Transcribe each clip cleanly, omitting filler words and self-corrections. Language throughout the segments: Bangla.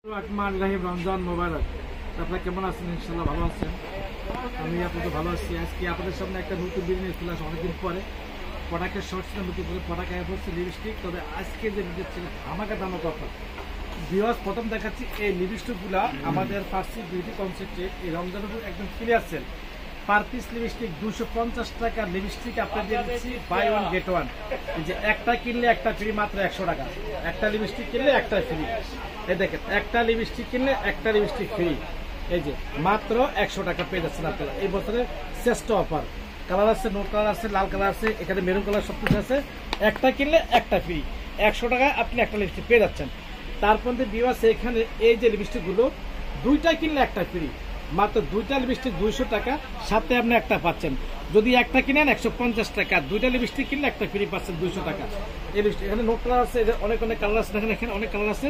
রমজান মোবারক। আপনারা কেমন আছেন? ইনশাল্লাহ ভালো আছেন। আমি আপনাদের ভালো আছি। আজকে আপনাদের সামনে একটা নতুন বিজনেস চলে আসে অনেকদিন পরে। পটাকের শর্টস নতুন করে পটাকা হচ্ছে লিপস্টিক। তবে আজকে যে ভিডিও ছিল আমাকে দামে কথা ভিউয়ার্স, প্রথম দেখাচ্ছি এই লিপস্টিকগুলা আমাদের ফার্সি বিউটি কনসেপ্টে এই রমজানের উপর একদম clear sell. Per piece lipstick 250 টাকা লিপস্টিক আপনাদের দিচ্ছি বাই ওয়ান গেট ওয়ান। যে একটা কিনলে একটা ফ্রি, মাত্র 100 টাকা। একটা লিপস্টিক কিনলে একটা ফ্রি। এই দেখেন, একটা লিপস্টিক কিনলে একটা লিপস্টিক ফ্রি। এই যে মাত্র 100 টাকা পেয়ে যাচ্ছেন আপনারা। এই বছরের শ্রেষ্ঠ অফার। কালার আছে, নোট কালার আছে, লাল কালার আছে, এখানে মেরুন কালার সব কিছু আছে। একটা কিনলে একটা ফ্রি, 100 টাকায় আপনি একটা লিপস্টিক পেয়ে যাচ্ছেন। তারপর ভিউয়ার্স, এখানে এই যে লিপস্টিকগুলো দুইটা কিনলে একটা ফ্রি, মাত্র দুইটা লিপস্টিক 200 টাকা, সাথে আপনি একটা পাচ্ছেন। যদি একটা কিনেন 150 টাকা, দুইটা লিপস্টিক কিনলে একটা ফ্রি পাচ্ছেন 200 টাকা। এই লিপস্টিক এখানে নোট কালার আছে, অনেক অনেক কালার আছে। দেখেন এখানে অনেক কালার আছে।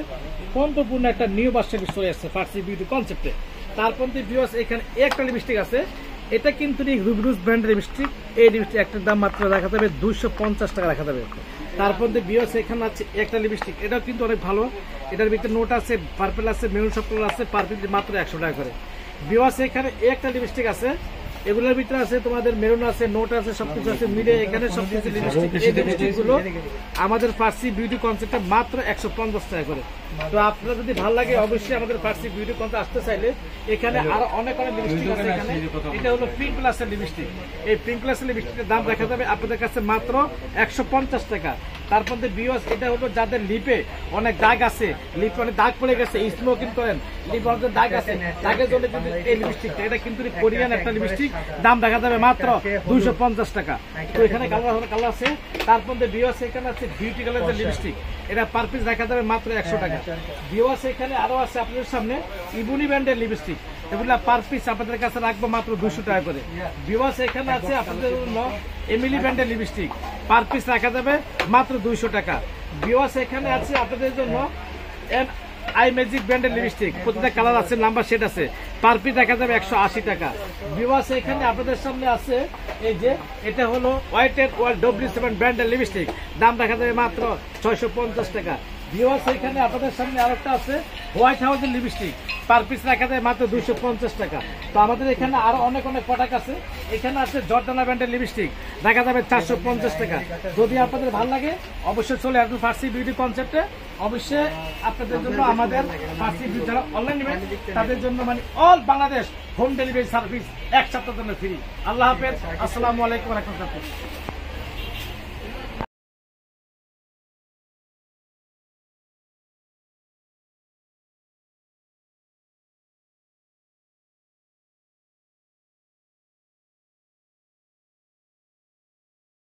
সম্পূর্ণ একটা নিউ ভার্সন চলে আসছে ফার্সি বিউটি কনসেপ্টে। তারপর ভিউয়ার্স, এখানে একটা লিপস্টিক আছে, এটা কিন্তু রুবিরুজ ব্র্যান্ডের লিপস্টিক। এই লিপস্টিক একটার দাম মাত্র রাখা যাবে 250 টাকা রাখা যাবে। তারপর ভিউয়ার্স, এখানে আছে একটা লিপস্টিক, এটাও কিন্তু অনেক ভালো। এটার ভিতরে নোট আছে, পার্পল আছে, মেরুন সব কালার আছে, পার পিস মাত্র 100 টাকা করে। ভিউয়ার্স, এখানে একটা লিপস্টিক আছে, এগুলোর ভিতরে আছে তোমাদের মেরুন আছে, নোট আছে, সবকিছু আছে মিলে এখানে সবকিছু লিপস্টিক। এই লিপস্টিকগুলো আমাদের ফার্সি বিউটি কনসেপ্টে মাত্র 150 টাকা করে। তো আপনারা যদি ভালো লাগে অবশ্যই আমাদের ফার্সি বিউটি কনসেপ্ট আসতে চাইলে এখানে আরো অনেক অনেক লিপস্টিক আছে। এখানে এটা হলো পিঙ্ক প্লাসের লিপস্টিক। এই পিঙ্ক প্লাসের লিপস্টিকের দাম দেখা যাবে আপনাদের কাছে মাত্র 150 টাকা। তারপর ভিউয়ার্স, এটা হলো যাদের লিপে অনেক দাগ আছে, লিপে অনেক দাগ পড়ে গেছে, স্মোকিং করেন, লিপে অনেক দাগ আছে, দাগের জন্য কিন্তু এই লিপস্টিকটা, এটা কিন্তু কোরিয়ান একটা লিপস্টিক, দাম দেখা যাবে মাত্র 250 টাকা। তো এখানে কালার আছে। তারপর ভিউয়ার্স, এখানে আছে বিউটি কালারের লিপস্টিক, এটা পার পিস দেখা যাবে মাত্র 100 টাকা। ভিউয়ার্স, এখানে আরো আছে আপনাদের সামনে ইবুনি ব্র্যান্ডের লিপস্টিক, এগুলা পার পিস আপনাদের কাছে রাখবো মাত্র 200 টাকা করে। ভিউয়ার্স, এখানে আছে আপনাদের জন্য এমিলি ব্র্যান্ডের লিপস্টিক, পার পিস রাখা যাবে মাত্র 200 টাকা। ভিউয়ার্স, এখানে আছে আপনাদের জন্য আই ম্যাজিক ব্র্যান্ডের লিপস্টিক, প্রতিটা কালার আছে, নাম্বার সেট আছে, পার পিস দেখা যাবে 180 টাকা। ভিউয়ার্স, এখানে আপনাদের সামনে আছে এই যে এটা হলো হোয়াইটেড ওয়ার্ল্ড W7 ব্র্যান্ডের লিপস্টিক, দাম দেখা যাবে মাত্র 650 টাকা। ভিউয়ার্স, এখানে আপনাদের সামনে আরেকটা আছে হোয়াইট হাউসের লিপস্টিক, পার পিস রাখা যায় মাত্র 250 টাকা। তো আমাদের এখানে আরো অনেক অনেক প্রোডাক্ট আছে। এখানে আছে জর্দানা ব্র্যান্ডের লিপস্টিক, দেখা যাবে 450 টাকা। যদি আপনাদের ভালো লাগে অবশ্যই চলে আসবেন ফার্সি বিউটি কনসেপ্টে। অবশ্যই আপনাদের জন্য আমাদের ফার্সি বিউটি যারা অনলাইন নেবেন তাদের জন্য মানে all Bangladesh home delivery service 1 সপ্তাহের জন্য ফ্রি। আল্লাহ হাফেজ, আসসালামু আলাইকুম ওয়া রাহমাতুল্লাহ।